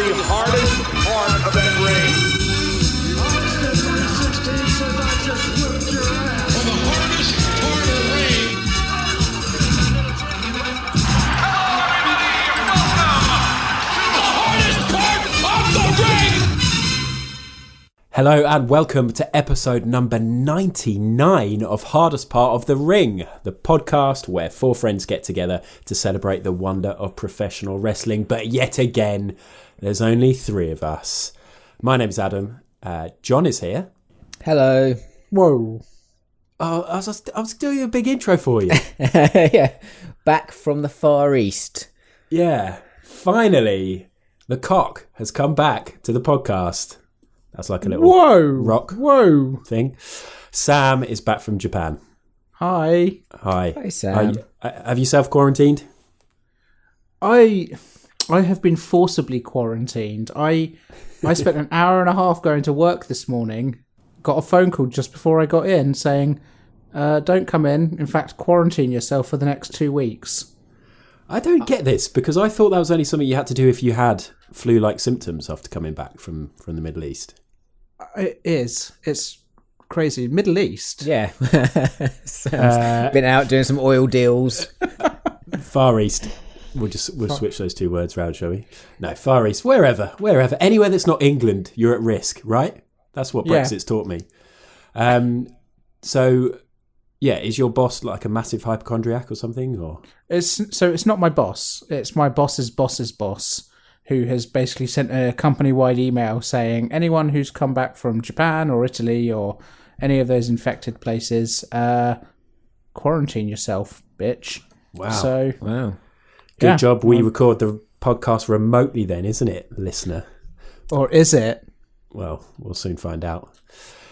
the hardest part of that ring. For the hardest part of the ring. Hello and welcome to episode number 99 of Hardest Part of the Ring, the podcast where four friends get together to celebrate the wonder of professional wrestling. But yet again, there's only three of us. My name's Adam. John is here. Hello. Whoa. Oh, I was doing a big intro for you. Yeah, back from the Far East. Yeah, finally, the cock has come back to the podcast. That's like a little rock thing. Sam is back from Japan. Hi. Hi. Hi, Sam. Have you self-quarantined? I have been forcibly quarantined. I spent an hour and a half going to work this morning. Got a phone call just before I got in saying, don't come in. In fact, quarantine yourself for the next 2 weeks. I don't get this because I thought that was only something you had to do if you had flu-like symptoms after coming back from the Middle East. It is. It's crazy. Middle East. Yeah. Sam's been out doing some oil deals. Far East. We'll switch those two words around, shall we? No, Far East. Wherever. Anywhere that's not England, you're at risk, right? That's what Brexit's taught me. So, yeah, is your boss like a massive hypochondriac or something? Or It's not my boss. It's my boss's boss's boss, who has basically sent a company-wide email saying anyone who's come back from Japan or Italy or any of those infected places, quarantine yourself, bitch. Wow. So, Wow. Good job we record the podcast remotely then, isn't it, listener? Or is it? Well, we'll soon find out.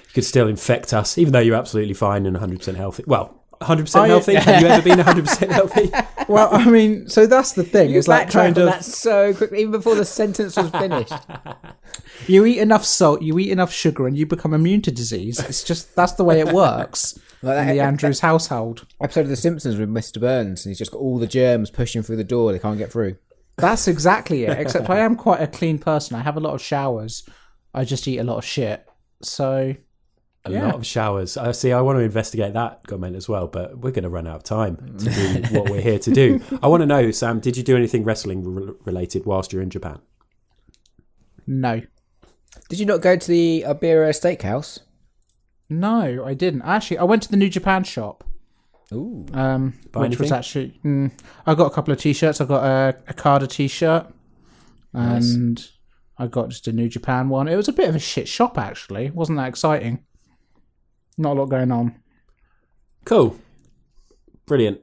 You could still infect us, even though you're absolutely fine and 100% healthy. Well, 100% healthy? Have you ever been 100% healthy? Well, I mean, so that's the thing. It's like kind of that so quickly, even before the sentence was finished. you eat enough salt, you eat enough sugar, and you become immune to disease. It's just that's the way it works Like in that the Andrews household. episode of The Simpsons with Mr. Burns, and he's just got all the germs pushing through the door. They can't get through. That's exactly it. Except I am quite a clean person. I have a lot of showers. I just eat a lot of shit. So A lot of showers. I want to investigate that comment as well, but we're going to run out of time to do what we're here to do. I want to know, Sam, did you do anything wrestling related whilst you're in Japan? no. Did you not go to the Iberia Steakhouse? No, I didn't. Actually, I went to the New Japan shop. Ooh. Which was actually... I got a couple of T-shirts. I got a Okada T-shirt. And I got just a New Japan one. It was a bit of a shit shop, actually. It wasn't that exciting. Not a lot going on. Cool. Brilliant.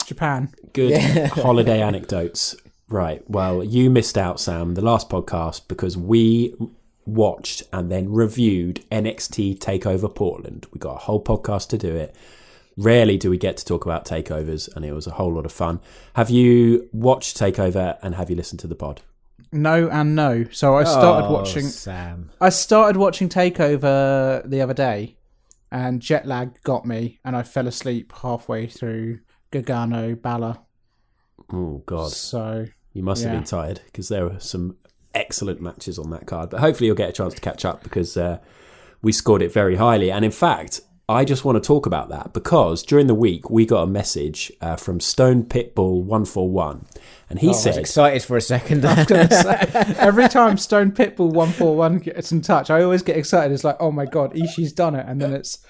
Japan. Good holiday anecdotes. Right. Well, you missed out, Sam, the last podcast because we watched and then reviewed NXT TakeOver Portland. We got a whole podcast to do it. Rarely do we get to talk about takeovers, and it was a whole lot of fun. Have you watched TakeOver and have you listened to the pod? No and no. So I started watching... Sam. I started watching TakeOver the other day, and jet lag got me, and I fell asleep halfway through Gargano Balor. Oh, God. So You must have been tired because there were some excellent matches on that card. But hopefully you'll get a chance to catch up because we scored it very highly. And in fact, I just want to talk about that because during the week we got a message from Stone Pitbull 141. And he said... I was excited for a second. I was going to say, every time Stone Pitbull 141 gets in touch, I always get excited. It's like, oh my God, Ishii's done it. And then it's...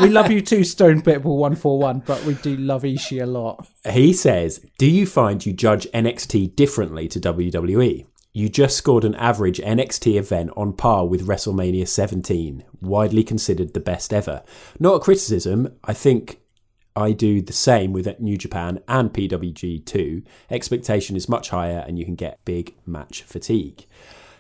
We love you too, Stone Pitbull 141, but we do love Ishii a lot. He says, do you find you judge NXT differently to WWE? You just scored an average NXT event on par with WrestleMania 17, widely considered the best ever. Not a criticism, I think I do the same with New Japan and PWG too. Expectation is much higher and you can get big match fatigue.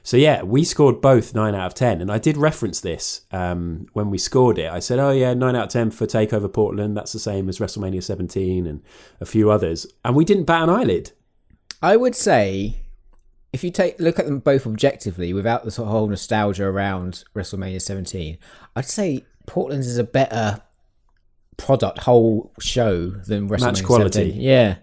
So yeah, we scored both 9 out of 10. And I did reference this when we scored it. I said, oh yeah, 9 out of 10 for TakeOver Portland. That's the same as WrestleMania 17 and a few others. And we didn't bat an eyelid. I would say, if you look at them both objectively, without the sort of whole nostalgia around WrestleMania 17, I'd say Portland's is a better product, whole show than WrestleMania Match quality. 17. Yeah.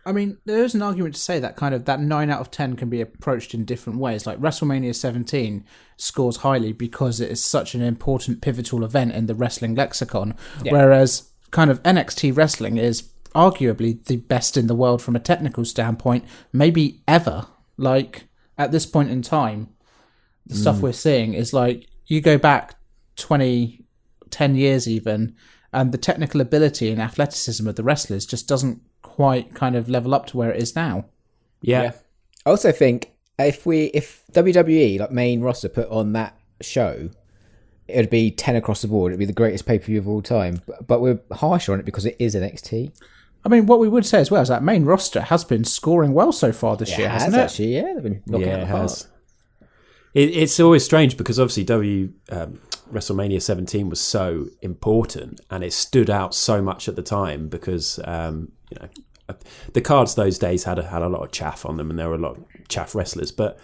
I mean, there is an argument to say that kind of that 9 out of 10 can be approached in different ways. Like WrestleMania 17 scores highly because it is such an important pivotal event in the wrestling lexicon, whereas kind of NXT wrestling is arguably the best in the world from a technical standpoint, maybe ever. Like at this point in time, the stuff we're seeing is like you go back 10 years even, and the technical ability and athleticism of the wrestlers just doesn't quite kind of level up to where it is now. Yeah. I also think if WWE, like main roster, put on that show, it would be 10 across the board. It'd be the greatest pay-per-view of all time. But we're harsher on it because it is NXT. I mean, what we would say as well is that main roster has been scoring well so far this year, hasn't it? Actually, yeah, they've been knocking it it apart. has. It's always strange because obviously WrestleMania 17 was so important and it stood out so much at the time because the cards those days had a lot of chaff on them and there were a lot of chaff wrestlers. But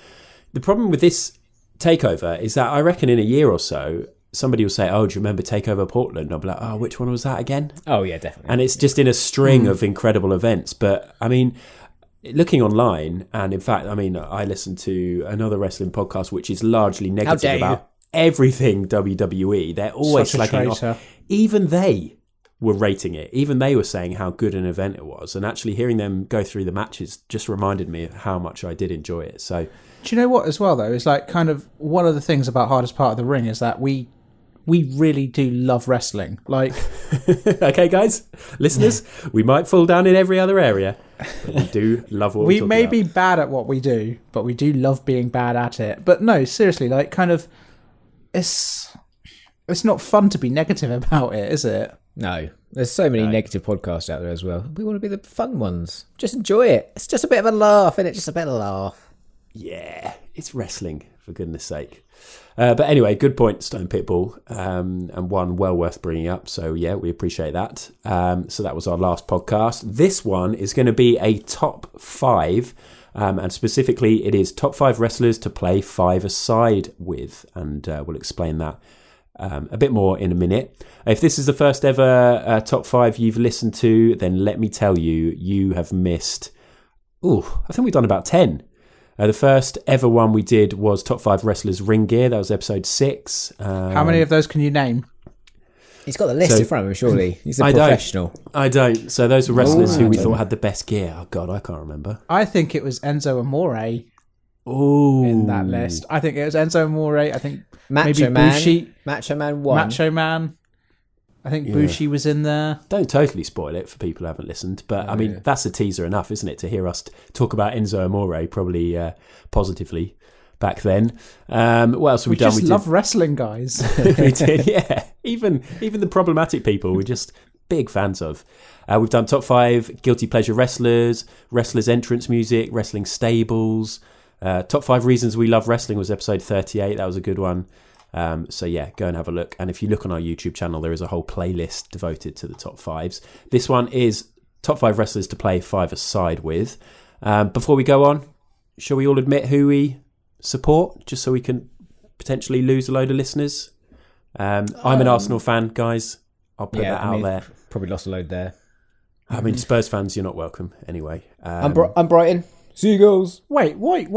the problem with this takeover is that I reckon in a year or so somebody will say, "Oh, do you remember Takeover Portland?" And I'll be like, "Oh, which one was that again?" Oh yeah, definitely. And it's just in a string of incredible events. But I mean, looking online, and in fact, I mean, I listened to another wrestling podcast which is largely negative about everything WWE. They're always Such a slagging off. traitor. Even they were rating it. Even they were saying how good an event it was. And actually hearing them go through the matches just reminded me of how much I did enjoy it. So, Do you know what as well, though? Is like kind of one of the things about Hardest Part of the Ring is that we really do love wrestling. Like, okay, guys, listeners, we might fall down in every other area, but we do love what we talk may about. be bad at what we do, but we do love being bad at it. But no, seriously, like kind of, it's not fun to be negative about it, is it? No, there's so many negative podcasts out there as well. We want to be the fun ones. Just enjoy it. It's just a bit of a laugh, isn't it? Just a bit of a laugh. Yeah, it's wrestling, for goodness sake. But anyway, good point, Stone Pitbull, and one well worth bringing up. So, yeah, we appreciate that. So that was our last podcast. This one is going to be a top 5, and specifically it is top 5 wrestlers to play 5-a-side with, and we'll explain that a bit more in a minute. If this is the first ever top 5 you've listened to, then let me tell you, you have missed, I think we've done about 10. The first ever one we did was Top 5 Wrestlers Ring Gear. That was episode 6. How many of those can you name? He's got the list So- in front of him, surely. He's a I don't. professional. I don't. So those were wrestlers who we Ooh. thought had the best gear. Oh, God, I can't remember. I think it was Enzo Amore Ooh. in that list. I think it was Enzo Amore. I think Macho maybe Man. Bushi, Macho Man 1. Macho Man. I think Bushi was in there. Don't totally spoil it for people who haven't listened. But, I mean, that's a teaser enough, isn't it, to hear us talk about Enzo Amore probably positively back then. What else have we done? Just love wrestling, guys. We did, yeah. Even the problematic people we're just big fans of. We've done top 5 guilty pleasure wrestlers entrance music, wrestling stables. Top 5 reasons we love wrestling was episode 38. That was a good one. So yeah, go and have a look. And if you look on our YouTube channel, there is a whole playlist devoted to the top 5s. This one is top 5 wrestlers to play 5-a-side with. Before we go on, shall we all admit who we support, just so we can potentially lose a load of listeners? I'm an Arsenal fan, guys. I'll put that out there. Probably lost a load there. I mean, Spurs fans, you're not welcome anyway. I'm Brighton. Seagulls. Wait, what?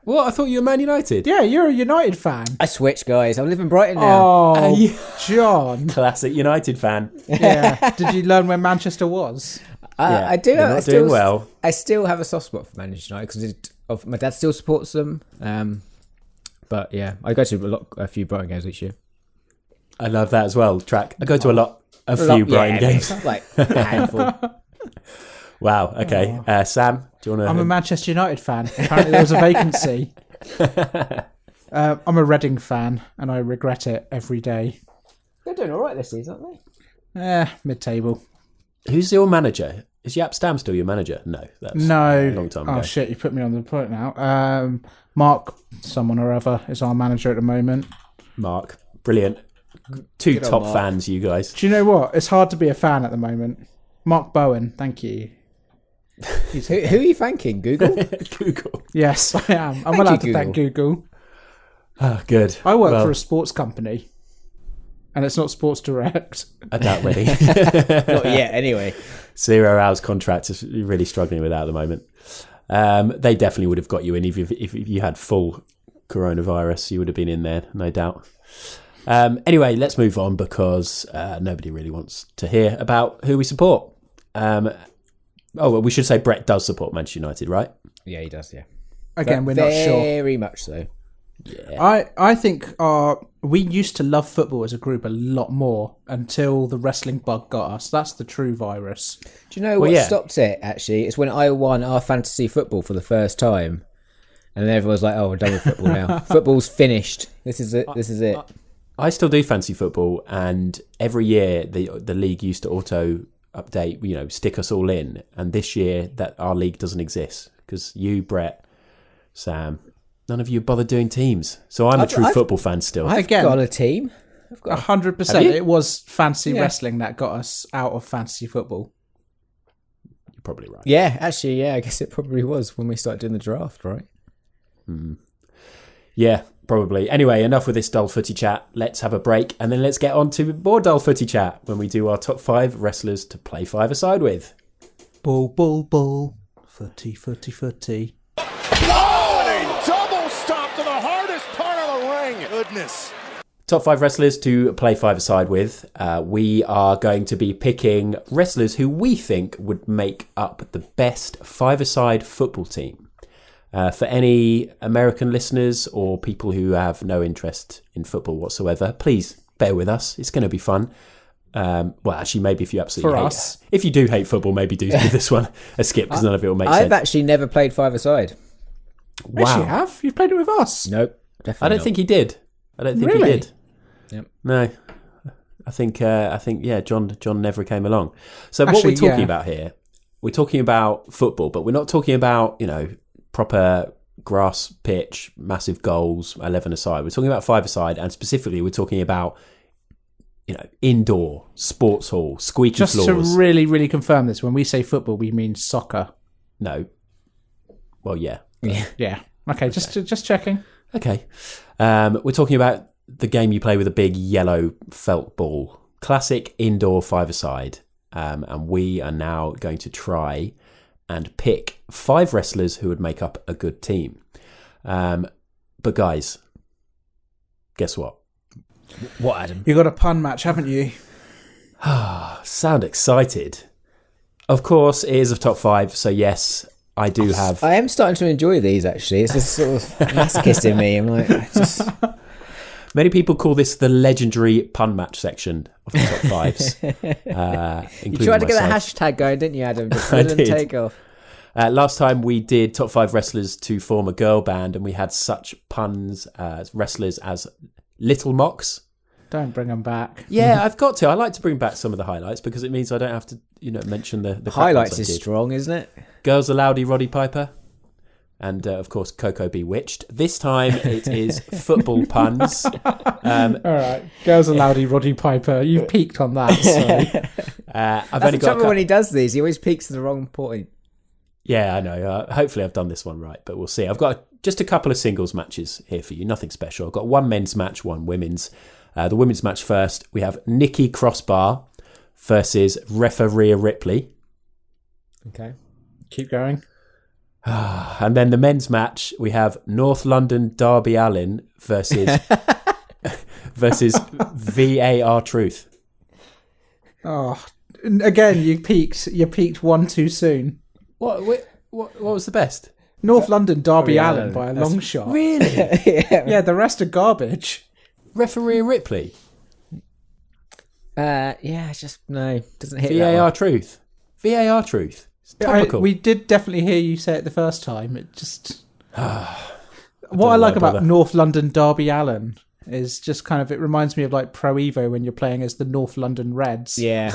What? I thought you were Man United. Yeah, you're a United fan. I switched, guys. I live in Brighton now. Oh, yeah. John. Classic United fan. Yeah. Did you learn where Manchester was? Yeah, I do. you're not doing well. I still have a soft spot for Manchester United because my dad still supports them. But yeah, I go to a few Brighton games each year. I love that as well. Track. I go to a few Brighton games. Like a handful. Wow. Okay. Sam, do you want to? I'm a Manchester United fan. Apparently there was a vacancy. I'm a Reading fan, and I regret it every day. They're doing all right this season, aren't they? Mid-table. Who's your manager? Is Jaap Stam still your manager? No. That's No. a long time ago. Oh, shit, you put me on the point now. Mark, someone or other, is our manager at the moment. Mark. Brilliant. Two Good old top Mark. fans, you guys. Do you know what? It's hard to be a fan at the moment. Mark Bowen, thank you. Who are you thanking? Google? Google. Yes, I am. I'm Thank allowed you, to thank Google. Oh, good. I work Well, for a sports company, and it's not Sports Direct. I doubt ready. Not yet, anyway. 0 hours contract is really struggling with that at the moment. They definitely would have got you in if you had full coronavirus. You would have been in there, no doubt. Anyway, let's move on because nobody really wants to hear about who we support. We should say Brett does support Manchester United, right? Yeah, he does. Yeah. Again, But we're not sure. Very much so. I think we used to love football as a group a lot more until the wrestling bug got us. That's the true virus. Do you know what stopped it, actually? It's when I won our fantasy football for the first time. And then everyone's like, oh, we're done with football now. Football's finished. This is it. I still do fancy football, and every year the league used to auto update, stick us all in. And this year that our league doesn't exist because you, Brett, Sam, none of you bothered doing teams. So I'm a true football fan still. I've got a team. 100%. It was fantasy wrestling that got us out of fantasy football. You're probably right. Yeah, actually, yeah, I guess it probably was when we started doing the draft, right? Yeah, probably. Anyway, enough with this dull footy chat. Let's have a break and then let's get on to more dull footy chat when we do our top 5 wrestlers to play 5-a-side with. Ball, ball, ball. Footy, footy, footy. Double stop to the hardest part of the ring. Goodness. Top 5 wrestlers to play 5-a-side with. We are going to be picking wrestlers who we think would make up the best 5-a-side football team. For any American listeners or people who have no interest in football whatsoever, please bear with us. It's going to be fun. Well, actually, maybe if you absolutely hate us. If you do hate football, maybe do give this one a skip because none of it will make sense. I've actually never played 5-a-side. Wow. Yes, you have. You've played it with us. Nope, definitely I don't not. think he did. I don't think Really? he did. Yep. No. I think John never came along. So what Actually, we're talking yeah. about here, we're talking about football, but we're not talking about, proper grass pitch, massive goals, 11-a-side. We're talking about 5-a-side, and specifically we're talking about, indoor, sports hall, squeaky Just floors. to really, really confirm this, when we say football, we mean soccer. No. Well, yeah. Yeah. Okay, just checking. Okay. We're talking about the game you play with a big yellow felt ball. Classic indoor 5-a-side. And we are now going to try and pick 5 wrestlers who would make up a good team. But guys, guess what? What, Adam? You got a pun match, haven't you? Sound excited. Of course, it is a top 5, so yes, I do have... I am starting to enjoy these, actually. It's just sort of masochist in me. I'm like, Many people call this the legendary pun match section of the top 5s. you tried to get that hashtag going, didn't you, Adam? Just I didn't did. take off. Last time we did top 5 wrestlers to form a girl band, and we had such puns as wrestlers as Little Mox. Don't bring them back. Yeah, I've got to. I like to bring back some of the highlights because it means I don't have to, mention the crap Highlights ones I is did. strong, isn't it? Girls Aloudi, Roddy Piper, and of course Coco Bewitched. This time it is football puns. All right. Girls Aloudi, Roddy Piper. You've peaked on that. So. I've That's only the got. trouble when he does these. He always peaks to the wrong point. Yeah, I know. Hopefully I've done this one right, but we'll see. I've got just a couple of singles matches here for you. Nothing special. I've got one men's match, one women's. The women's match first. We have Nikki Crossbar versus Rhea Ripley. Okay. Keep going. And then the men's match, we have North London Darby Allin versus VAR Truth. Oh, again, you peaked. You peaked one too soon. What was the best? North London Darby Darby Allin Allin. by a That's- long shot. Really? Yeah, the rest are garbage. Referee Ripley. Yeah, it's just no, doesn't hit that VAR one. Truth. VAR Truth. It's topical. We did definitely hear you say it the first time. It just what I know like why about bother. North London Darby Allin is just kind of it reminds me of like Pro Evo when you're playing as the North London Reds. Yeah.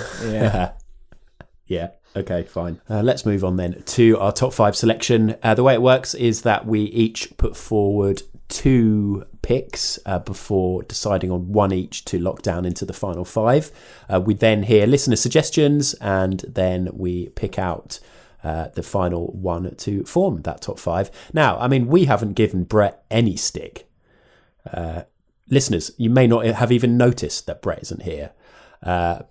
Yeah. Okay, fine. Let's move on then to our top 5 selection. The way it works is that we each put forward 2 picks before deciding on one each to lock down into the final 5. We then hear listener suggestions and then we pick out the final one to form that top 5. Now, I mean, we haven't given Brett any stick. Listeners, you may not have even noticed that Brett isn't here. but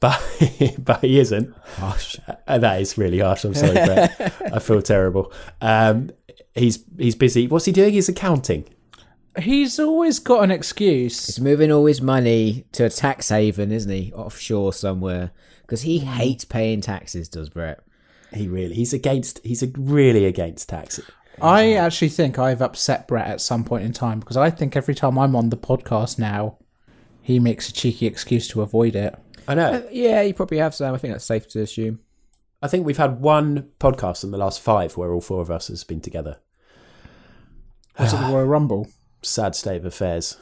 but he isn't. Harsh. That is really harsh. I'm sorry, Brett. I feel terrible. He's busy. What's he doing? He's accounting. He's always got an excuse. He's moving all his money to a tax haven, isn't he? Offshore somewhere. Because he hates paying taxes, does Brett? He's really against tax. I actually think I've upset Brett at some point in time because I think every time I'm on the podcast now, he makes a cheeky excuse to avoid it. I know. Yeah, you probably have, Sam. I think that's safe to assume. I think we've had one podcast in the last 5 where all 4 of us has been together. Was it the Royal Rumble? Sad state of affairs.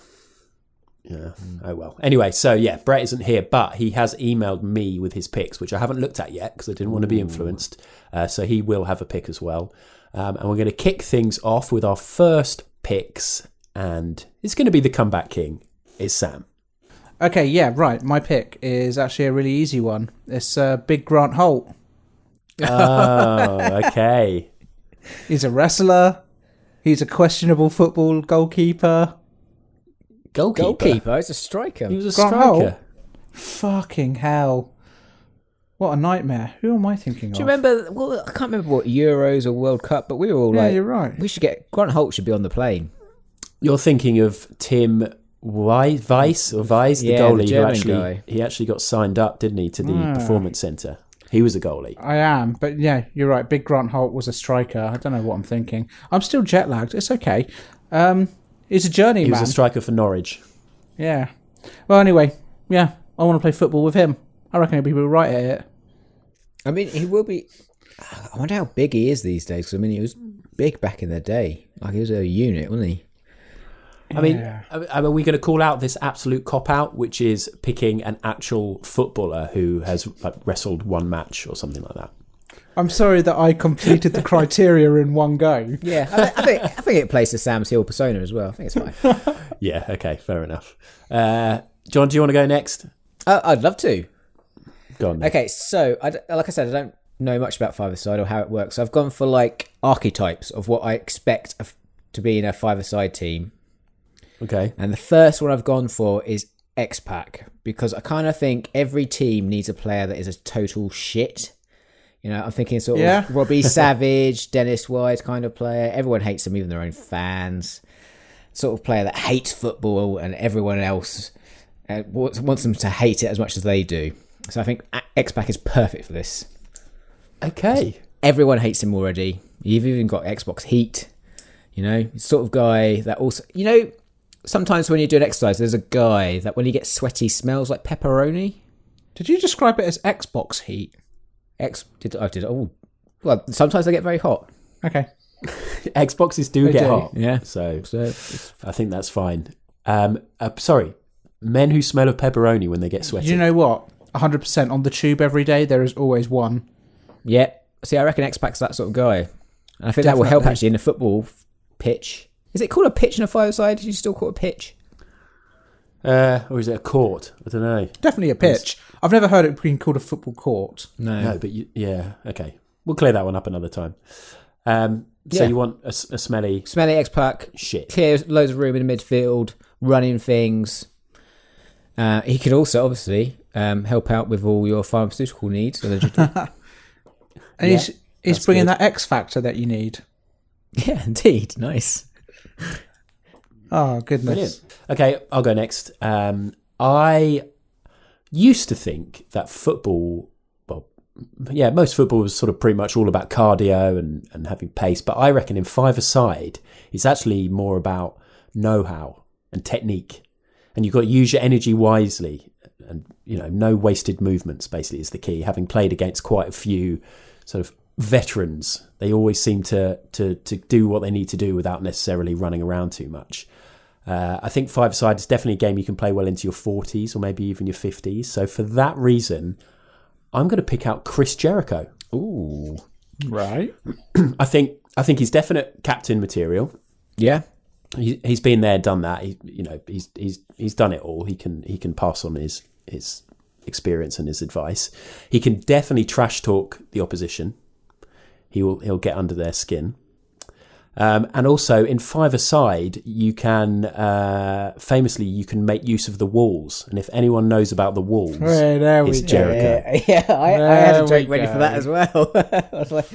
Yeah. Oh well. Anyway, so yeah, Brett isn't here, but he has emailed me with his picks, which I haven't looked at yet because I didn't want to be influenced. So he will have a pick as well. And we're going to kick things off with our first picks, and it's going to be the comeback king. It's Sam. Okay, yeah, right. My pick is actually a really easy one. It's Big Grant Holt. Oh, okay. He's a wrestler. He's a questionable football goalkeeper. Goalkeeper? He's a striker. He was a Grant striker. Holt? Fucking hell. What a nightmare. Who am I thinking Do you of? remember? Well, I can't remember what Euros or World Cup, but we were all Yeah, like, you're right. we should get Grant Holt should be on the plane. You're thinking of Tim Weiss, the Yeah, goalie the who German actually guy. he actually got signed up, didn't he, to the performance centre? He was a goalie. I am, but yeah, you're right. Big Grant Holt was a striker. I don't know what I'm thinking. I'm still jet lagged. It's okay. He's a journeyman. He was a striker for Norwich. Yeah. Well, anyway, yeah, I want to play football with him. I reckon he'll be right at it. I mean, he will be. I wonder how big he is these days. 'Cause, I mean, he was big back in the day. Like, he was a unit, wasn't he? I mean, Yeah. are we going to call out this absolute cop-out, which is picking an actual footballer who has wrestled one match or something like that? I'm sorry that I completed the criteria in one go. Yeah, I think it plays to Sam's heel persona as well. I think it's fine. Yeah, okay, fair enough. John, do you want to go next? I'd love to. Go on then. Okay, so like I said, I don't know much about five-a-side or how it works. So I've gone for like archetypes of what I expect to be in a five-a-side team. Okay. And the first one I've gone for is X-Pac, because I kind of think every team needs a player that is a total shit. You know, I'm thinking sort of Robbie Savage, Dennis Wise kind of player. Everyone hates them, even their own fans. Sort of player that hates football and everyone else wants them to hate it as much as they do. So I think X-Pac is perfect for this. Okay. Everyone hates him already. You've even got Xbox Heat. You know, he's the sort of guy that also... You know, sometimes when you do an exercise, there's a guy that when he gets sweaty smells like pepperoni. Did you describe it as Xbox Heat? Oh, well, sometimes they get very hot. Okay. Xboxes do get hot. Yeah. So So I think that's fine. Sorry. Men who smell of pepperoni when they get sweaty. You know what? 100% on the tube every day, there is always one. yeah. See, I reckon X-Pac's that sort of guy. And I think that will help Definitely. actually in a football pitch. Is it called a pitch in a five-a-side? Did you still call it a pitch? Or is it a court? I don't know. Definitely a pitch. I've never heard it being called a football court. No, but yeah, okay. We'll clear that one up another time. So Yeah. you want a smelly Smelly X-Pac. shit. Clears loads of room in the midfield, running things. He could also, obviously, help out with all your pharmaceutical needs. And Yeah, he's that's bringing good. that X factor that you need. Yeah, indeed. Nice. Oh, goodness. Brilliant. Okay, I'll go next. I used to think that football, well, yeah, most football was sort of pretty much all about cardio and having pace, but I reckon in five-a-side, it's actually more about know-how and technique. And you've got to use your energy wisely, and you know, no wasted movements basically is the key. Having played against quite a few sort of veterans, they always seem to do what they need to do without necessarily running around too much. I think five-a-side is definitely a game you can play well into your 40s or maybe even your 50s. So for that reason, I'm going to pick out Chris Jericho. Ooh. Right. I think he's definite captain material. Yeah. He's been there, done that. He's done it all. He can pass on his experience and his advice. He can definitely trash talk the opposition. He'll get under their skin. And also in five-a-side, you can famously you can make use of the walls. And if anyone knows about the walls, Right, there it's we go. Jericho. Yeah, I had a There joke we ready go. for that as well. I was like,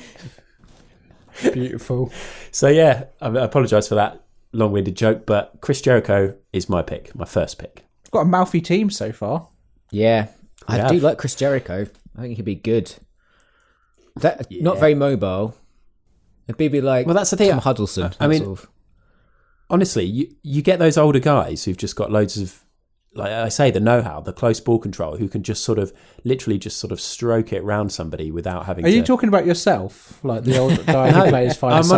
Beautiful. So yeah, I apologise for that long-winded joke, but Chris Jericho is my pick, my first pick. Got a mouthy team so far. yeah, I Yeah. do like Chris Jericho. I think he'd be good. Not very mobile. It'd be like Well, that's the thing. Tom Huddleston. I mean, sort of. honestly, you get those older guys who've just got loads of, like I say, the know-how, the close ball control, who can just literally just stroke it round somebody without having Are to... you talking about yourself? Like the old guy who plays five-a-side?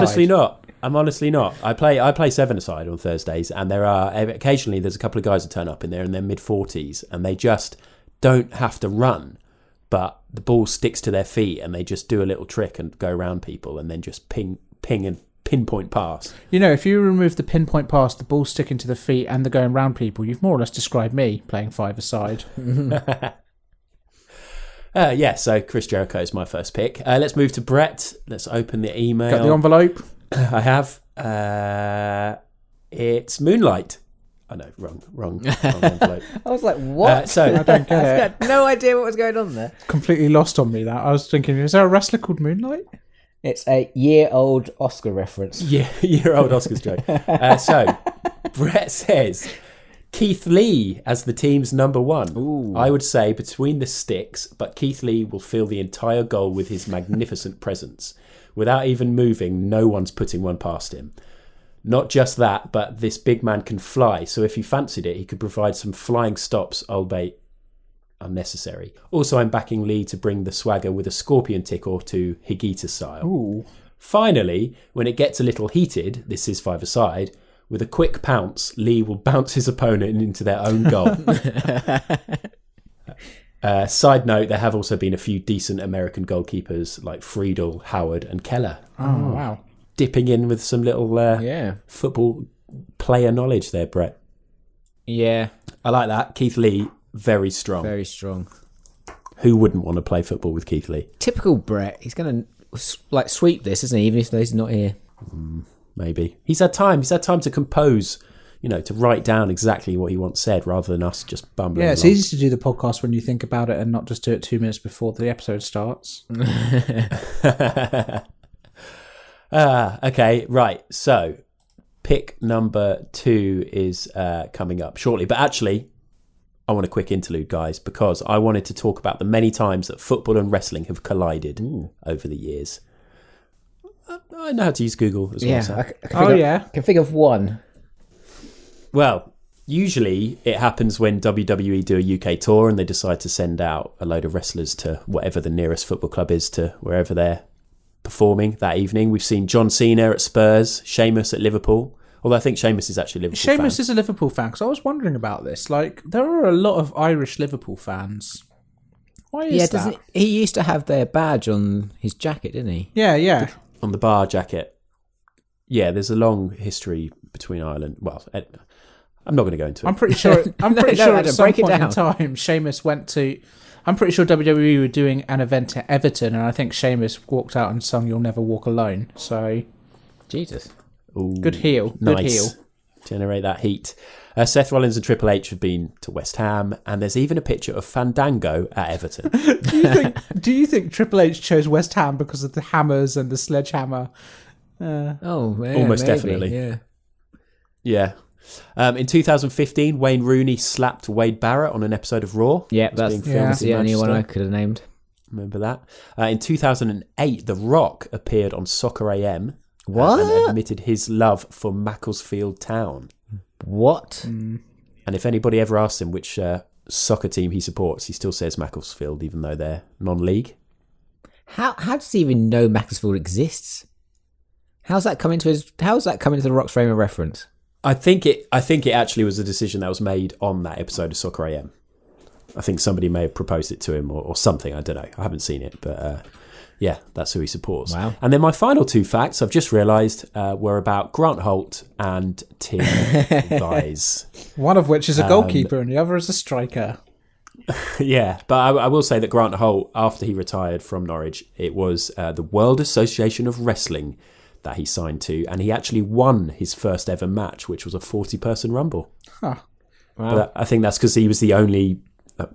I'm honestly not. I play seven-a-side on Thursdays, and occasionally there's a couple of guys that turn up in there in their mid-40s, and they just don't have to run, but the ball sticks to their feet, and they just do a little trick and go around people, and then just ping and pinpoint pass. You know, if you remove the pinpoint pass, the ball sticking to the feet, and the going round people, you've more or less described me playing five-a-side. So Chris Jericho is my first pick. Let's move to Brett. Let's open the email. Got the envelope. I have. It's Moonlight. Oh no, wrong envelope. I was like, what? I don't get I it. had no idea what was going on there. Completely lost on me, that. I was thinking, is there a wrestler called Moonlight? It's a year-old Oscar reference. Yeah, year-old Oscars joke. So, Brett says, Keith Lee as the team's number one. Ooh. I would say between the sticks, but Keith Lee will fill the entire goal with his magnificent presence. Without even moving, no one's putting one past him. Not just that, but this big man can fly, so if he fancied it, he could provide some flying stops, albeit unnecessary. Also, I'm backing Lee to bring the swagger with a scorpion tick or two, Higuita style. Ooh. Finally, when it gets a little heated, this is five-a-side, with a quick pounce, Lee will bounce his opponent into their own goal. Side note, there have also been a few decent American goalkeepers like Friedel, Howard and Keller. Oh, wow. Dipping in with some little Yeah. football player knowledge there, Brett. Yeah, I like that. Keith Lee, very strong. very strong. Who wouldn't want to play football with Keith Lee? Typical Brett. He's going to sweep this, isn't he? Even if he's not here. Maybe. He's had time to compose, to write down exactly what he once said rather than us just bumbling Yeah, it's along. easy to do the podcast when you think about it and not just do it 2 minutes before the episode starts. Okay, right. So, pick number 2 is coming up shortly. But actually, I want a quick interlude, guys, because I wanted to talk about the many times that football and wrestling have collided over the years. I know how to use Google as well. Yeah, Sam. I can think of one. Well, usually it happens when WWE do a UK tour and they decide to send out a load of wrestlers to whatever the nearest football club is to wherever they're performing that evening. We've seen John Cena at Spurs, Sheamus at Liverpool. Although I think Sheamus is actually a Liverpool Sheamus fan. is a Liverpool fan, because I was wondering about this. Like, there are a lot of Irish Liverpool fans. Why is that? Doesn't he used to have their badge on his jacket, didn't he? Yeah. On the bar jacket. Yeah, there's a long history between Ireland. Well, I'm not going to go into it. I'm pretty sure. I'm pretty sure Adam, at some break it point in down. time, Sheamus went to. I'm pretty sure WWE were doing an event at Everton, and I think Sheamus walked out and sung "You'll Never Walk Alone." So Jesus. Ooh, good heel, good heel. Generate that heat. Seth Rollins and Triple H have been to West Ham, and there's even a picture of Fandango at Everton. Do you think Triple H chose West Ham because of the hammers and the sledgehammer? Oh, yeah, Almost maybe, definitely. Yeah. Yeah. In 2015, Wayne Rooney slapped Wade Barrett on an episode of Raw. Yeah, It was being filmed that's in the only one I Manchester. could have named. Remember that? In 2008, The Rock appeared on Soccer AM. What? And admitted his love for Macclesfield Town. What? And if anybody ever asks him which soccer team he supports, he still says Macclesfield, even though they're non-league. How does he even know Macclesfield exists? How's that come into the Rock's frame of reference? I think it actually was a decision that was made on that episode of Soccer AM. I think somebody may have proposed it to him or something. I don't know. I haven't seen it, but yeah, that's who he supports. Wow. And then my final 2 facts, I've just realised, were about Grant Holt and Tim Vise. One of which is a goalkeeper and the other is a striker. Yeah, but I will say that Grant Holt, after he retired from Norwich, it was the World Association of Wrestling that he signed to, and he actually won his first ever match, which was a 40-person Rumble. Huh. Wow. But I think that's because he was the only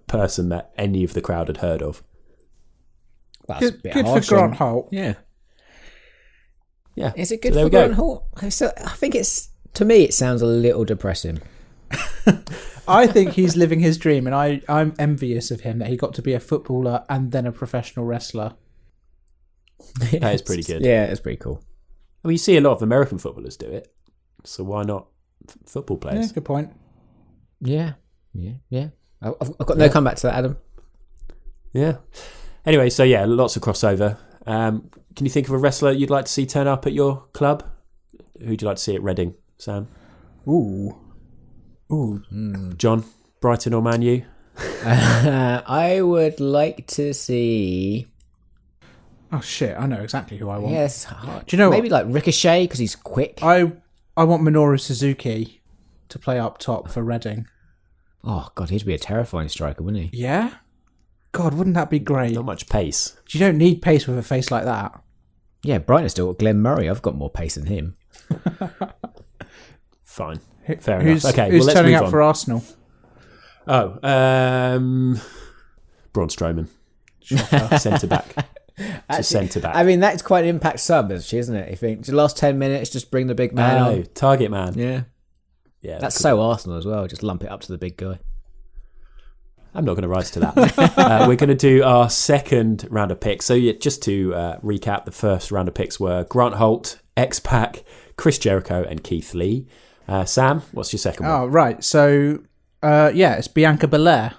person that any of the crowd had heard of. That's a Good, bit good for harsh Grant on- Holt. Yeah. Yeah. Is it good So there for we go. Grant Holt? I think it's, to me, it sounds a little depressing. I think he's living his dream, and I'm envious of him that he got to be a footballer and then a professional wrestler. That is pretty good. Yeah, it's pretty cool. I mean, you see a lot of American footballers do it, so why not football Yeah, players? good point. Yeah. I've got no comeback to that, Adam. Yeah. Anyway, so yeah, lots of crossover. Can you think of a wrestler you'd like to see turn up at your club? Who'd you like to see at Reading, Sam? Ooh. John? Brighton or Man U? I would like to see. Oh shit! I know exactly who I want. Yes. Do you know maybe what? like Ricochet because he's quick. I want Minoru Suzuki to play up top for Reading. Oh god, he'd be a terrifying striker, wouldn't he? Yeah. God, wouldn't that be great? Not much pace. You don't need pace with a face like that. Yeah, Brighton has still got Glenn Murray. I've got more pace than him. Fine. Fair Who's, enough. Okay, who's well, let's turning move up on. for Arsenal? Oh, Braun Strowman. Centre back. Centre back. I mean, that's quite an impact sub, isn't it? You think the last 10 minutes, just bring the big man Oh, on. target man. Yeah, Yeah, that's so Arsenal as well. Just lump it up to the big guy. I'm not going to rise to that. We're going to do our second round of picks. So yeah, just to recap, the first round of picks were Grant Holt, X-Pac, Chris Jericho and Keith Lee. Sam, what's your second one? Oh, right. So, it's Bianca Belair.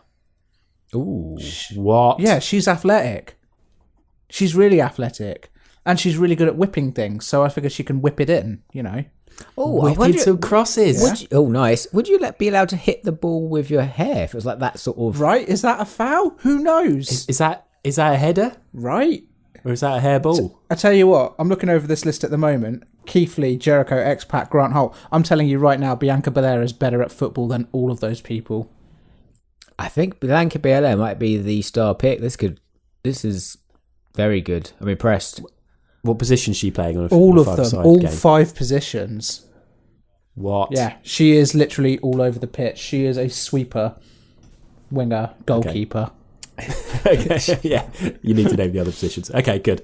Ooh, What? Yeah, she's athletic. She's really athletic. And she's really good at whipping things. So I figure she can whip it in, you know. oh, I Whipping wonder. some crosses. Would you, oh, nice. Would you be allowed to hit the ball with your hair if it was like that sort of? Right? Is that a foul? Who knows? Is that a header Right? or is that a hair ball? I tell you what, I'm looking over this list at the moment. Keith Lee, Jericho, X-Pac, Grant Holt. I'm telling you right now, Bianca Belair is better at football than all of those people. I think Bianca Belair might be the star pick. This is very good. I'm impressed. What position is she playing on a All on a of them, five-a-side all game? 5 positions. What? Yeah, she is literally all over the pitch. She is a sweeper, winger, goalkeeper. Okay. Yeah, you need to name the other positions. Okay, good.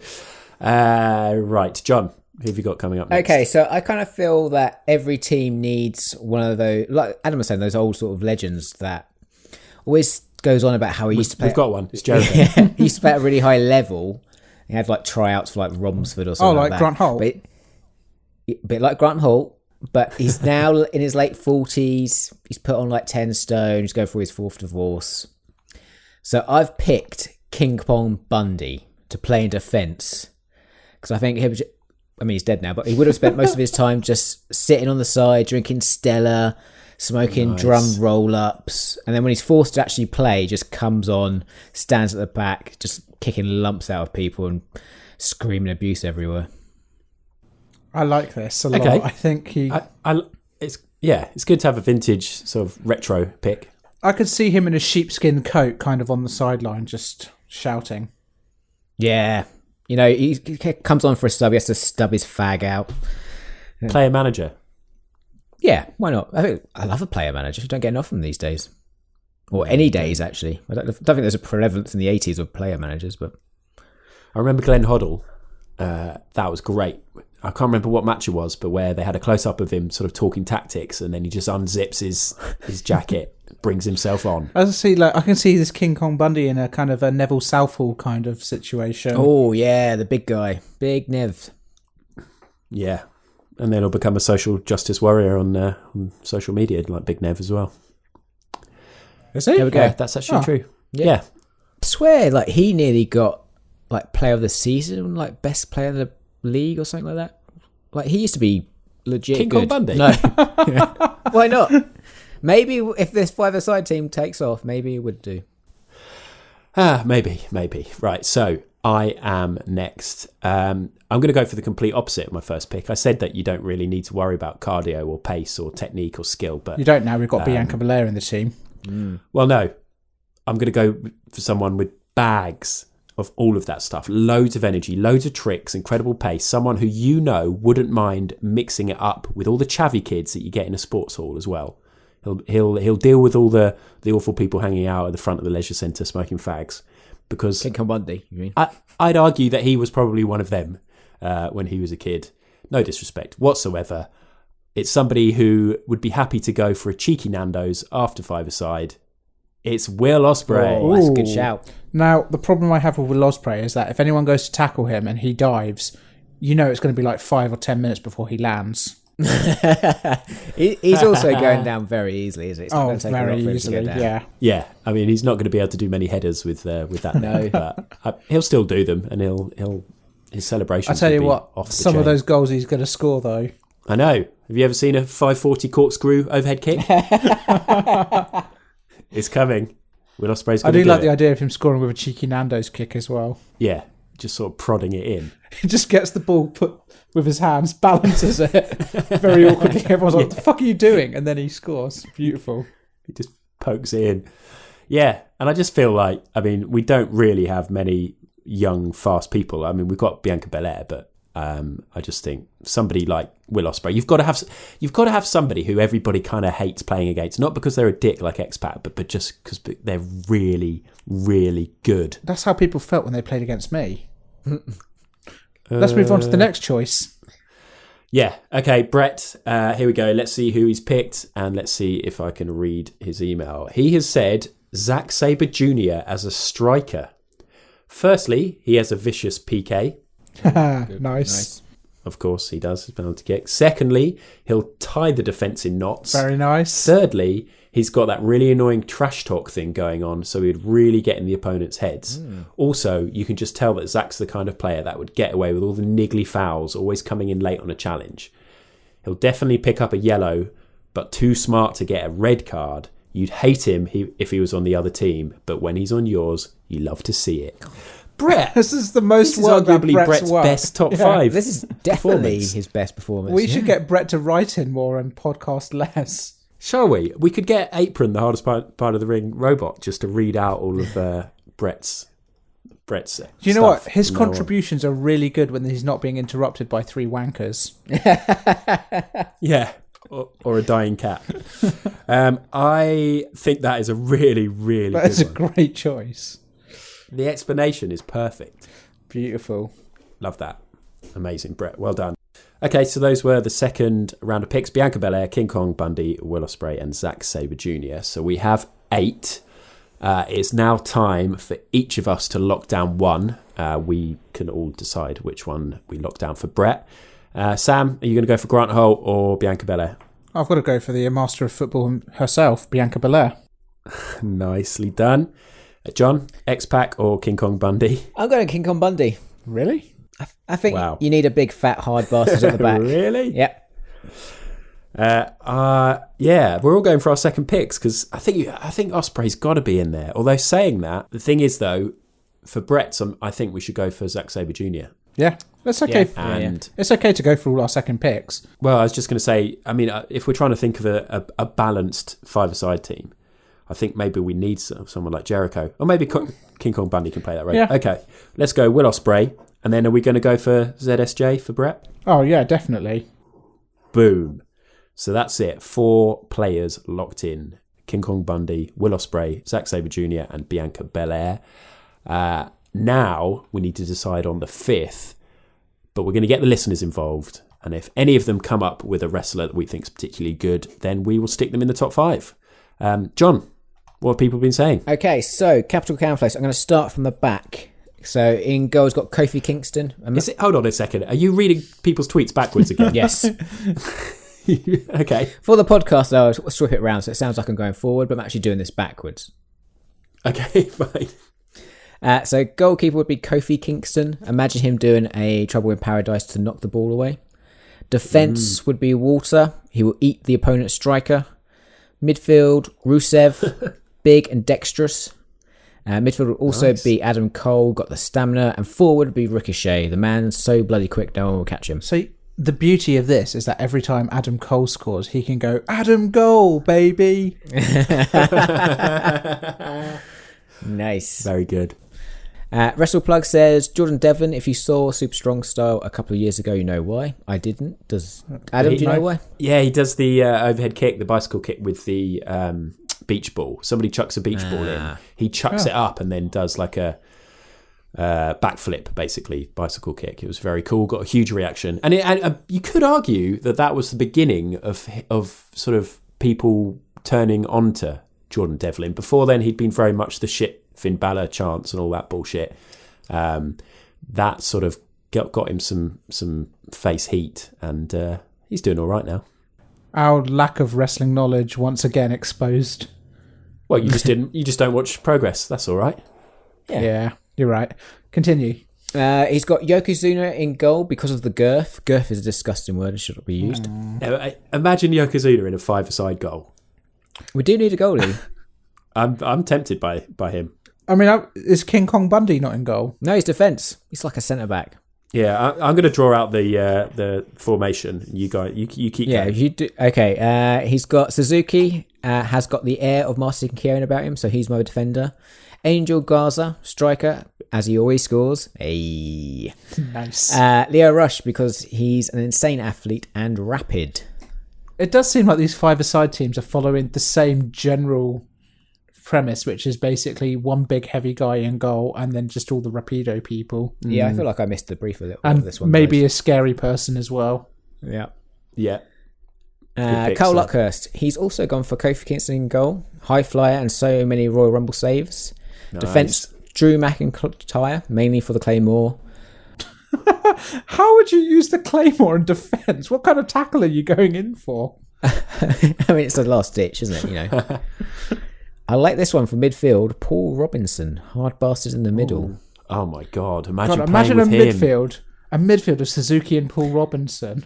Right, John, who have you got coming up next? Okay, so I kind of feel that every team needs one of those, like Adam was saying, those old sort of legends that always goes on about how he used to play. We've got one. It's Jericho. Yeah, he used to play at a really high level. He had like tryouts for like Romsford or something. like that. Grant Holt? Bit like Grant Holt, but he's now in his late 40s. He's put on like 10 stone. He's going through his 4th divorce. So I've picked King Kong Bundy to play in defence because I think he's dead now, but he would have spent most of his time just sitting on the side, drinking Stella, smoking Nice. drum roll-ups, and then when he's forced to actually play, just comes on, stands at the back, just kicking lumps out of people and screaming abuse everywhere. I like this a lot. Okay. I think It's good to have a vintage sort of retro pick. I could see him in a sheepskin coat kind of on the sideline just shouting. Yeah. You know, he comes on for a sub, he has to stub his fag out. Player manager. Yeah, why not? I love a player manager. You don't get enough of them these days. Or any days, actually. I don't think there's a prevalence in the 80s of player managers, but... I remember Glenn Hoddle. That was great. I can't remember what match it was, but where they had a close-up of him sort of talking tactics, and then he just unzips his jacket, brings himself on. I can see this King Kong Bundy in a kind of a Neville Southall kind of situation. Oh, yeah, the big guy. Big Nev. Yeah. And then he'll become a social justice warrior on social media, like Big Nev as well. Is he? There we go. Yeah, that's actually true. Yeah. I swear, like, he nearly got, like, player of the season, like, best player of the league or something like that. Like, he used to be legit King good. Kong Bundy? No. Why not? Maybe if this five-a-side team takes off, maybe it would do. Maybe. Right, so I am next. I'm going to go for the complete opposite of my first pick. I said that you don't really need to worry about cardio or pace or technique or skill, but You don't now. We've got Bianca Belair in the team. well, no. I'm going to go for someone with bags of all of that stuff. Loads of energy, loads of tricks, incredible pace. Someone who wouldn't mind mixing it up with all the chavvy kids that you get in a sports hall as well. He'll deal with all the awful people hanging out at the front of the leisure centre smoking fags. Because King Kong Bundy, you mean? I'd argue that he was probably one of them when he was a kid. No disrespect whatsoever. It's somebody who would be happy to go for a cheeky Nando's after five-a-side. It's Will Ospreay. Oh, that's a good shout. Now, the problem I have with Will Ospreay is that if anyone goes to tackle him and he dives, you know it's going to be like 5 or 10 minutes before he lands. He's also going down very easily, isn't it? It's not going to take a lot very for him to easily, go down. yeah. Yeah, I mean, he's not going to be able to do many headers with that. No. But he'll still do them, and his celebrations. I tell will you be what, off the some chain. of those goals he's going to score, though. I know. Have you ever seen a 540 corkscrew overhead kick? It's coming. Will Ospreay's I going to do like it. the idea of him scoring with a cheeky Nando's kick as well. Yeah, just sort of prodding it in. He just gets the ball put with his hands, balances it very awkwardly. Everyone's like, what the fuck are you doing? And then he scores. Beautiful. He just pokes it in. Yeah, and I just feel like, I mean, we don't really have many young, fast people. I mean, we've got Bianca Belair, but I just think somebody like Will Ospreay, you've got to have somebody who everybody kind of hates playing against, not because they're a dick like X-Pac, but just because they're really, really good. That's how people felt when they played against me. Let's move on to the next choice. Yeah, okay, Brett, here we go. Let's see who he's picked, and let's see if I can read his email. He has said Zack Sabre Jr. as a striker. Firstly, he has a vicious PK. Nice. Of course, he does. His penalty kick. Secondly, he'll tie the defence in knots. Very nice. Thirdly, he's got that really annoying trash talk thing going on, so he'd really get in the opponent's heads. Also, you can just tell that Zach's the kind of player that would get away with all the niggly fouls, always coming in late on a challenge. He'll definitely pick up a yellow, but too smart to get a red card. You'd hate him if he was on the other team, but when he's on yours, you love to see it. Brett, This is the most this is work arguably Brett's Brett's work. best top Yeah. five. This is definitely performance. his best performance. We should get Brett to write in more and podcast less. Shall we? We could get Apron, the hardest part of the ring robot, just to read out all of Brett's. Do you know stuff what? His from now on. contributions are really good when he's not being interrupted by 3 wankers. Yeah, or a dying cat. I think that is a really, really That good is a one. great choice. The explanation is perfect. Beautiful. Love that. Amazing, Brett. Well done. Okay, so those were the second round of picks. Bianca Belair, King Kong Bundy, Will Ospreay and Zack Sabre Jr. So we have 8. It's now time for each of us to lock down one. We can all decide which one we lock down for Brett. Sam, are you going to go for Grant Holt or Bianca Belair? I've got to go for the master of football herself, Bianca Belair. Nicely done. John, X-Pac or King Kong Bundy? I'm going King Kong Bundy. Really? I think Wow. you need a big fat hard bastard at the back. Really? Yep. Yeah, we're all going for our second picks because I think Ospreay's got to be in there. Although saying that, the thing is though, for Brett's, I think we should go for Zack Sabre Jr. Yeah. That's okay. And It's okay to go for all our second picks. well, I was just going to say, I mean, if we're trying to think of a balanced five-a-side team, I think maybe we need someone like Jericho, or maybe King Kong Bundy can play that role. Yeah. Okay, let's go Will Ospreay, and then are we going to go for ZSJ for Brett? Oh, yeah, definitely. Boom. So that's it. 4 players locked in. King Kong Bundy, Will Ospreay, Zack Sabre Jr. and Bianca Belair. Now we need to decide on the 5th, but we're going to get the listeners involved. And if any of them come up with a wrestler that we think is particularly good, then we will stick them in the top 5. John, what have people been saying? Okay, so Capital Cornflakes. I'm going to start from the back. So in goal, has got Kofi Kingston. Hold on a second. Are you reading people's tweets backwards again? Yes. Okay. For the podcast, I'll swap it around so it sounds like I'm going forward, but I'm actually doing this backwards. Okay, fine. So goalkeeper would be Kofi Kingston. Imagine him doing a Trouble in Paradise to knock the ball away. Defence would be Walter. He will eat the opponent's striker. Midfield, Rusev, big and dexterous. Midfield would also be Adam Cole, got the stamina. And forward would be Ricochet. The man's so bloody quick, no one will catch him. So the beauty of this is that every time Adam Cole scores, he can go, Adam Goal, baby. Nice. Very good. WrestlePlug says, Jordan Devlin, if you saw Super Strong Style a couple of years ago, you know why. I didn't. Does Adam, do you know why? Yeah, he does the overhead kick, the bicycle kick with the beach ball. Somebody chucks a beach ball in. He chucks it up and then does like a backflip, basically, bicycle kick. It was very cool, got a huge reaction. And you could argue that was the beginning of sort of people turning onto Jordan Devlin. Before then, he'd been very much the shit Finn Balor chants and all that bullshit. That sort of got him some face heat, and he's doing all right now. Our lack of wrestling knowledge once again exposed. Well, you just don't watch Progress. That's all right. Yeah, you're right. Continue. He's got Yokozuna in goal because of the girth. Girth is a disgusting word and shouldn't be used. Imagine Yokozuna in a five-a-side goal. We do need a goalie. I'm tempted by him. I mean, is King Kong Bundy not in goal? No, he's defence. He's like a centre back. Yeah, I'm going to draw out the formation. You guys, you keep. Yeah, going. you do. Okay, he's got Suzuki. Has got the air of Master Kieran about him, so he's my defender. Angel Garza, striker, as he always scores. Hey. Nice. Leo Rush, because he's an insane athlete and rapid. It does seem like these five-a-side teams are following the same general premise, which is basically one big heavy guy in goal and then just all the rapido people. Yeah, I feel like I missed the brief a little bit and of this one. Maybe goes. a scary person as well. Yeah. Yeah. Carl Luckhurst. He's also gone for Kofi Kingston in goal. High flyer and so many Royal Rumble saves. Nice. Defence, Drew McIntyre, mainly for the Claymore. How would you use the Claymore in defence? What kind of tackle are you going in for? I mean, it's the last ditch, isn't it? You know. I like this one for midfield. Paul Robinson, hard bastard in the middle. Oh my God! Imagine God, playing imagine with him. a midfield of Suzuki and Paul Robinson.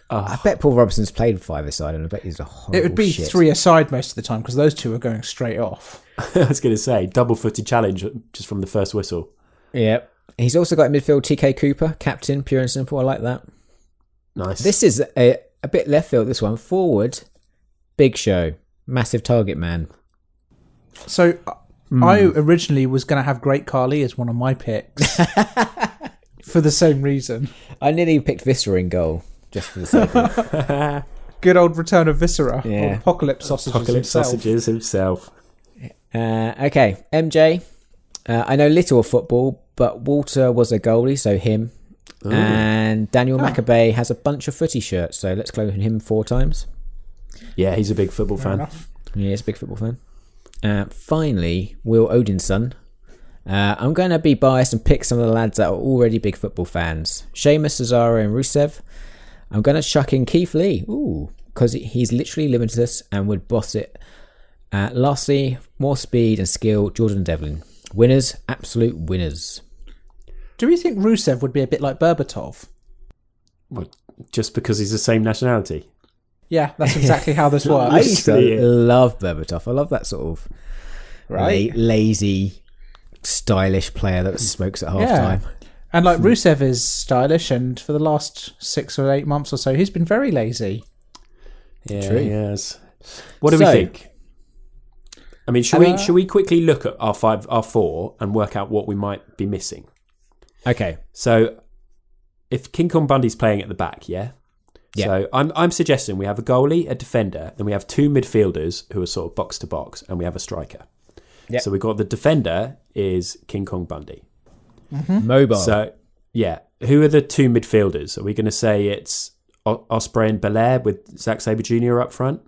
I bet Paul Robinson's played five-a-side, and I bet he's a horrible It would be shit. three-a-side most of the time because those two are going straight off. I was going to say double-footed challenge just from the first whistle. Yep. He's also got midfield TK Cooper, captain, pure and simple. I like that. Nice. This is a bit left field, this one. Forward, Big Show, massive target man. So I originally was going to have Great Khali as one of my picks for the same reason. I nearly picked Viscera in goal, just for the sake of it. Good old return of Viscera. Yeah. Or Apocalypse Sausages himself. Okay, MJ. I know little of football, but Walter was a goalie, so him. Ooh. And Daniel Maccabee has a bunch of footy shirts, so let's clone him 4 times. Yeah, he's a big football fan. Enough. Yeah, he's a big football fan. Finally, Will Odinson. I'm going to be biased and pick some of the lads that are already big football fans. Sheamus, Cesaro and Rusev. I'm going to chuck in Keith Lee. Ooh, because he's literally limitless and would boss it. Lastly, more speed and skill, Jordan Devlin. Winners, absolute winners. Do we think Rusev would be a bit like Berbatov? Well, just because he's the same nationality? Yeah, that's exactly how this works. I used to love Berbatov. I love that sort of lazy, stylish player that smokes at half time. And like Rusev is stylish, and for the last 6 or 8 months or so, he's been very lazy. Yeah, True. Yes. What do we think? I mean, should we quickly look at our 4 and work out what we might be missing? Okay. So, if King Kong Bundy's playing at the back, yeah. So I'm suggesting we have a goalie, a defender, then we have 2 midfielders who are sort of box to box, and we have a striker. Yep. So we've got the defender is King Kong Bundy. Mm-hmm. Mobile. So yeah, who are the 2 midfielders? Are we going to say it's Ospreay and Belair with Zack Sabre Jr. up front?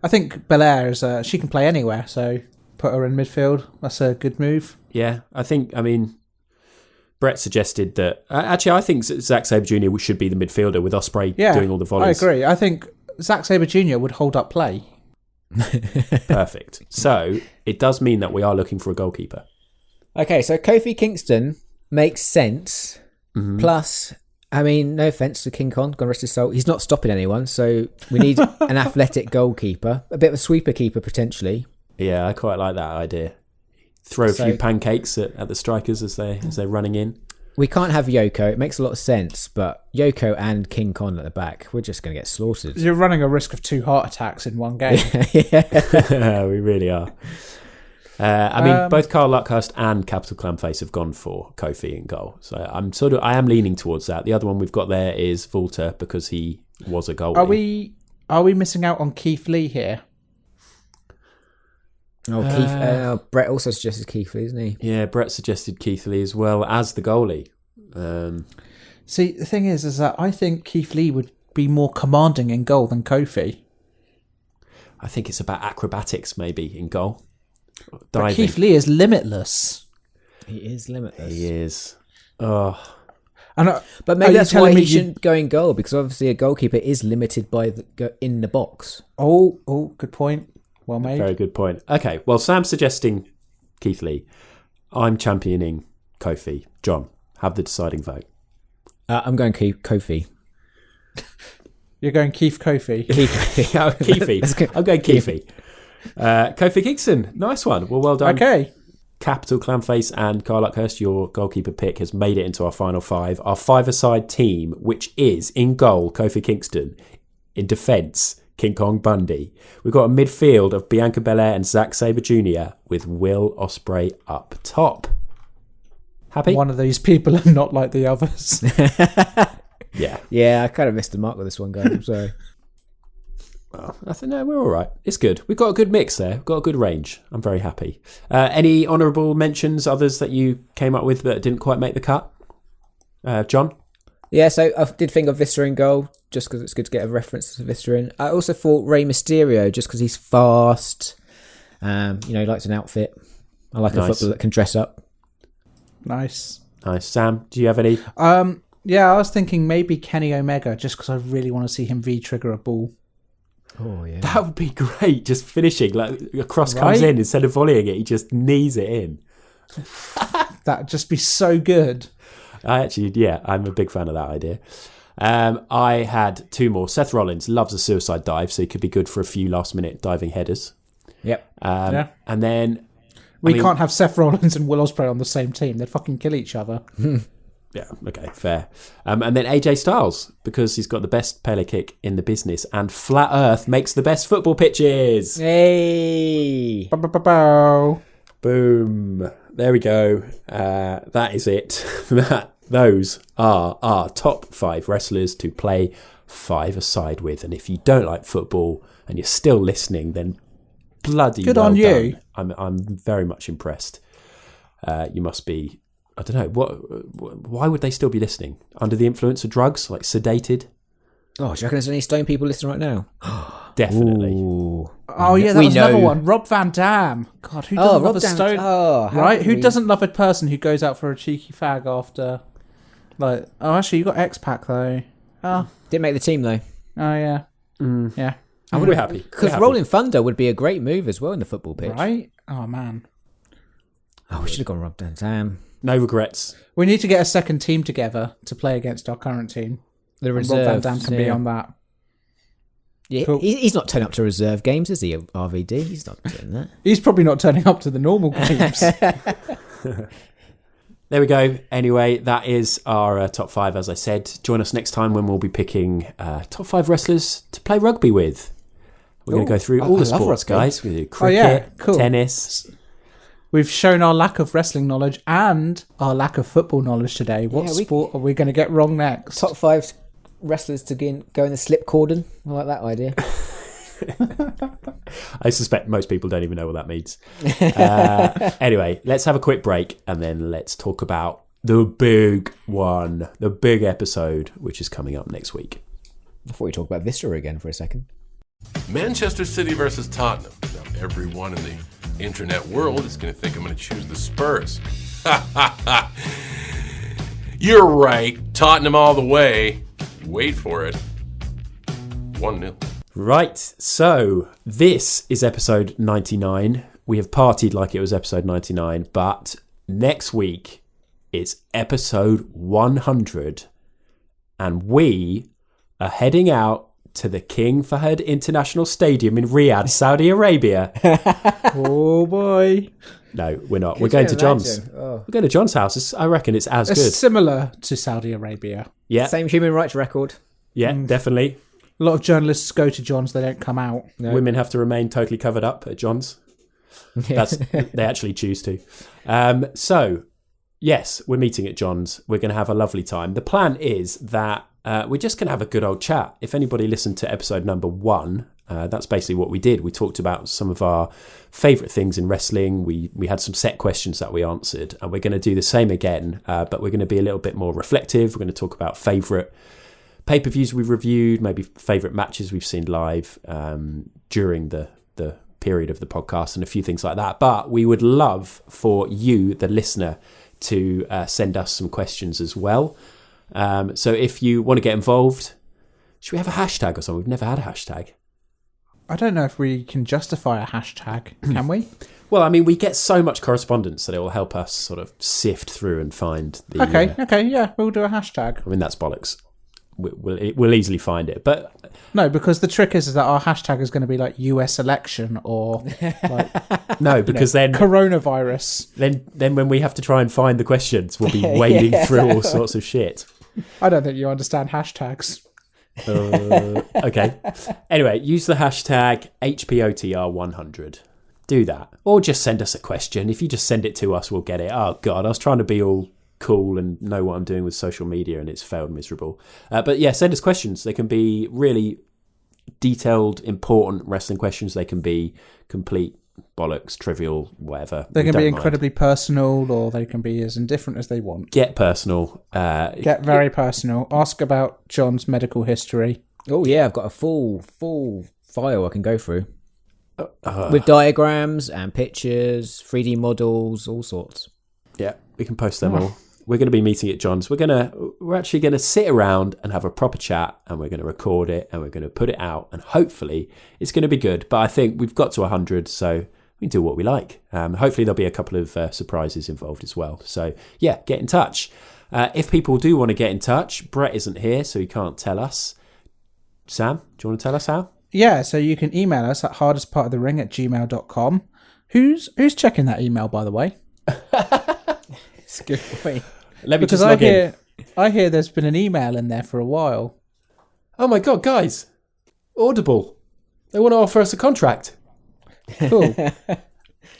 I think Belair is she can play anywhere, so put her in midfield. That's a good move. Yeah, I mean, Brett suggested that. Actually, I think Zack Sabre Jr. should be the midfielder with Ospreay doing all the volleys. I agree. I think Zack Sabre Jr. would hold up play. Perfect. So it does mean that we are looking for a goalkeeper. Okay, so Kofi Kingston makes sense. Mm-hmm. Plus, I mean, no offense to King Kong, God rest his soul, he's not stopping anyone, so we need an athletic goalkeeper, a bit of a sweeper keeper potentially. Yeah, I quite like that idea. Throw a few pancakes at the strikers as they're running in. We can't have Yoko. It makes a lot of sense, but Yoko and King Kong at the back, we're just going to get slaughtered. You're running a risk of 2 heart attacks in one game. We really are. I mean, both Carl Luckhurst and Capital Clamface have gone for Kofi in goal. So I am leaning towards that. The other one we've got there is Volta because he was a goalie. Are we missing out on Keith Lee here? Oh, Keith. Brett also suggested Keith Lee, isn't he? Yeah, Brett suggested Keith Lee as well as the goalie. See, the thing is that I think Keith Lee would be more commanding in goal than Kofi. I think it's about acrobatics, maybe, in goal. But Diving. Keith Lee is limitless. He is limitless. He is. Oh, But maybe that's why he shouldn't go in goal, because obviously a goalkeeper is limited by in the box. Oh, good point. Well made. very good point. Okay, well, Sam's suggesting Keith Lee. I'm championing Kofi. John, have the deciding vote. I'm going Kofi. You're going Keith Kofi. Keefe. I'm going Keefe. Kofi Kingston. Nice one. Well done. Okay. Capital Clamface and Carl Luckhurst, your goalkeeper pick has made it into our final five. Our five-a-side team, which is in goal, Kofi Kingston. In defence, King Kong Bundy. We've got a midfield of Bianca Belair and Zack Sabre Jr. with Will Ospreay up top. Happy? One of these people are not like the others. Yeah. Yeah, I kind of missed the mark with this one, guys. I'm sorry. Well, I think no, we're all right. It's good. We've got a good mix there. We've got a good range. I'm very happy. Any honourable mentions, others that you came up with that didn't quite make the cut? John? Yeah, so I did think of Viscera in goal, just because it's good to get a reference to Viscera in. I also thought Rey Mysterio, just because he's fast. He likes an outfit. I like a footballer that can dress up. Nice. Sam, do you have any? Yeah, I was thinking maybe Kenny Omega, just because I really want to see him V-trigger a ball. Oh, yeah. That would be great. Just finishing, like a cross comes in, instead of volleying it, he just knees it in. That'd just be so good. I'm a big fan of that idea. I had two more. Seth Rollins loves a suicide dive, so he could be good for a few last-minute diving headers. Yep. And then... We can't have Seth Rollins and Will Ospreay on the same team. They'd fucking kill each other. Yeah, okay, fair. And then AJ Styles, because he's got the best Pele kick in the business, and Flat Earth makes the best football pitches. Hey! Bow. Boom. There we go. That is it. Those are our top five wrestlers to play five-a-side with. And if you don't like football and you're still listening, then bloody good well on done. you. I'm very much impressed. You must be... I don't know, why would they still be listening? Under the influence of drugs, like sedated? Oh, do you reckon there's any stone people listening right now? Definitely. Ooh. Oh, yeah, that was another one. Rob Van Dam. God, who doesn't love a stone? Right? Who doesn't love a person who goes out for a cheeky fag after... actually, you got X-Pac, though. Oh. Didn't make the team, though. Oh, yeah. Yeah. We're happy. Because Rolling Thunder would be a great move as well in the football pitch. Right? Oh, man. Oh, we should have gone Rob Van Dam. No regrets. We need to get a second team together to play against our current team. The Rob reserve. Van Dam can be on that. Yeah, Cool. He's not turning up to reserve games, is he, RVD? He's not doing that. He's probably not turning up to the normal games. There we go. Anyway, that is our top five, as I said. Join us next time when we'll be picking top five wrestlers to play rugby with. We're going to go through all the sports, guys. We do cricket, tennis. We've shown our lack of wrestling knowledge and our lack of football knowledge today. What sport are we going to get wrong next? Top five wrestlers to go in the slip cordon. I like that idea. I suspect most people don't even know what that means. Anyway, let's have a quick break and then let's talk about the big one, the big episode, which is coming up next week. I thought we talk about Viscera again for a second. Manchester City versus Tottenham. Now, everyone in the internet world is going to think I'm going to choose the Spurs. You're right. Tottenham all the way. Wait for it. 1-0. Right, so this is episode 99. We have partied like it was episode 99, but next week it's episode 100, and we are heading out to the King Fahd International Stadium in Riyadh, Saudi Arabia. Oh boy. No, we're not. We're going to John's. We're going to John's house. I reckon it's as good. Similar to Saudi Arabia. Yeah. Same human rights record. Yeah, definitely. A lot of journalists go to John's, they don't come out. No. Women have to remain totally covered up at John's. They actually choose to. So, yes, we're meeting at John's. We're going to have a lovely time. The plan is that we're just going to have a good old chat. If anybody listened to episode number 1, that's basically what we did. We talked about some of our favourite things in wrestling. We had some set questions that we answered, and we're going to do the same again, but we're going to be a little bit more reflective. We're going to talk about favourite pay-per-views we've reviewed, maybe favourite matches we've seen live during the period of the podcast, and a few things like that. But we would love for you, the listener, to send us some questions as well. So if you want to get involved, should we have a hashtag or something? We've never had a hashtag. I don't know if we can justify a hashtag, can we? Well, I mean, we get so much correspondence that it will help us sort of sift through and find the... Okay, yeah, we'll do a hashtag. I mean, that's bollocks. We'll easily find it, but... No, because the trick is that our hashtag is going to be like US election or like... No, because then... Coronavirus. Then when we have to try and find the questions, we'll be wading through all sorts of shit. I don't think you understand hashtags. Okay. Anyway, use the hashtag HPOTR100. Do that. Or just send us a question. If you just send it to us, we'll get it. Oh, God, I was trying to be all cool and know what I'm doing with social media, and it's failed miserable. But yeah, send us questions. They can be really detailed, important wrestling questions. They can be complete bollocks, trivial, whatever. They can be incredibly personal, or they can be as indifferent as they want. Get personal. Get very personal. Ask about John's medical history. Oh yeah, I've got a full file I can go through with diagrams and pictures, 3D models, all sorts. Yeah, we can post them all. We're going to be meeting at John's. We're actually going to sit around and have a proper chat, and we're going to record it, and we're going to put it out, and hopefully it's going to be good. But I think we've got to 100, so we can do what we like. Hopefully there'll be a couple of surprises involved as well. So yeah, get in touch. If people do want to get in touch, Brett isn't here, so he can't tell us. Sam, do you want to tell us how? Yeah, so you can email us at hardestpartofthering@gmail.com. Who's checking that email, by the way? It's a good point. Let me Because just log in. I hear there's been an email in there for a while. Oh my God, guys. Audible. They want to offer us a contract. Cool.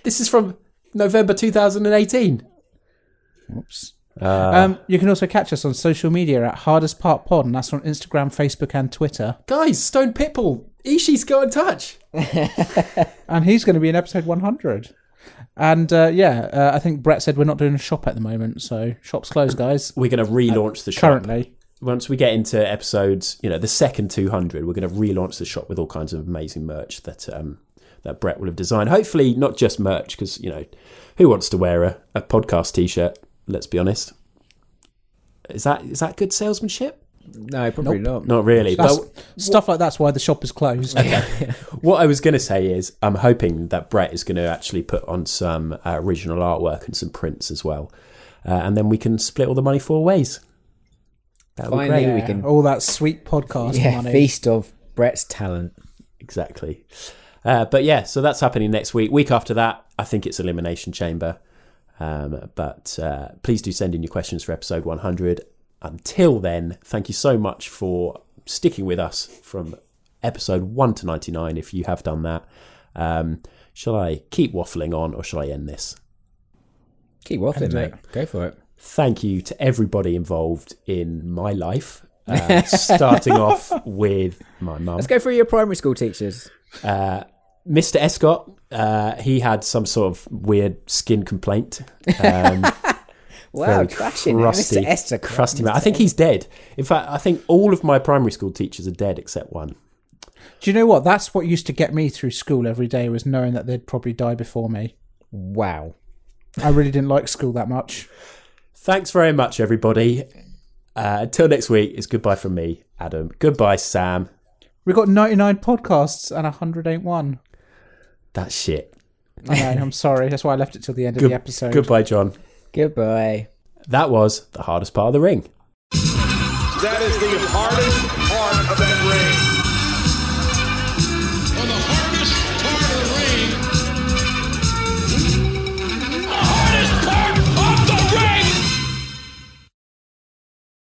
This is from November 2018. Oops. You can also catch us on social media at Hardest Part Pod, and that's on Instagram, Facebook, and Twitter. Guys, Stone Pitbull, Ishii's got in touch. And he's going to be in episode 100. And I think Brett said we're not doing a shop at the moment, so shop's closed, guys. We're going to relaunch the shop. Currently. Once we get into episodes, the second 200, we're going to relaunch the shop with all kinds of amazing merch that Brett will have designed. Hopefully not just merch, because, who wants to wear a podcast T-shirt? Let's be honest. Is that good salesmanship? No, probably not. Not really. Stuff like that's why the shop is closed. Okay. What I was going to say is I'm hoping that Brett is going to actually put on some original artwork and some prints as well. And then we can split all the money 4 ways. That would be Finally, great. we can All that sweet podcast money. feast of Brett's talent. Exactly. But yeah, so that's happening next week. Week after that, I think it's Elimination Chamber. But please do send in your questions for episode 100. Until then, thank you so much for sticking with us from episode 1 to 99, if you have done that. Shall I keep waffling on, or shall I end this? Keep waffling, mate. Go for it. Thank you to everybody involved in my life, starting off with my mum. Let's go through your primary school teachers. Mr. Escott, he had some sort of weird skin complaint. Wow, Very crashing. crusty, Mr. Escott. crusty man. I think he's dead. In fact, I think all of my primary school teachers are dead except one. Do you know what? That's what used to get me through school every day, was knowing that they'd probably die before me. Wow. I really didn't like school that much. Thanks very much, everybody. Until next week, it's goodbye from me, Adam. Goodbye, Sam. We got 99 podcasts and 100 ain't one. That's shit. I know, I'm sorry. That's why I left it till the end of the episode. Goodbye, John. Goodbye. That was the hardest part of the ring. That is the hardest part of that ring. On the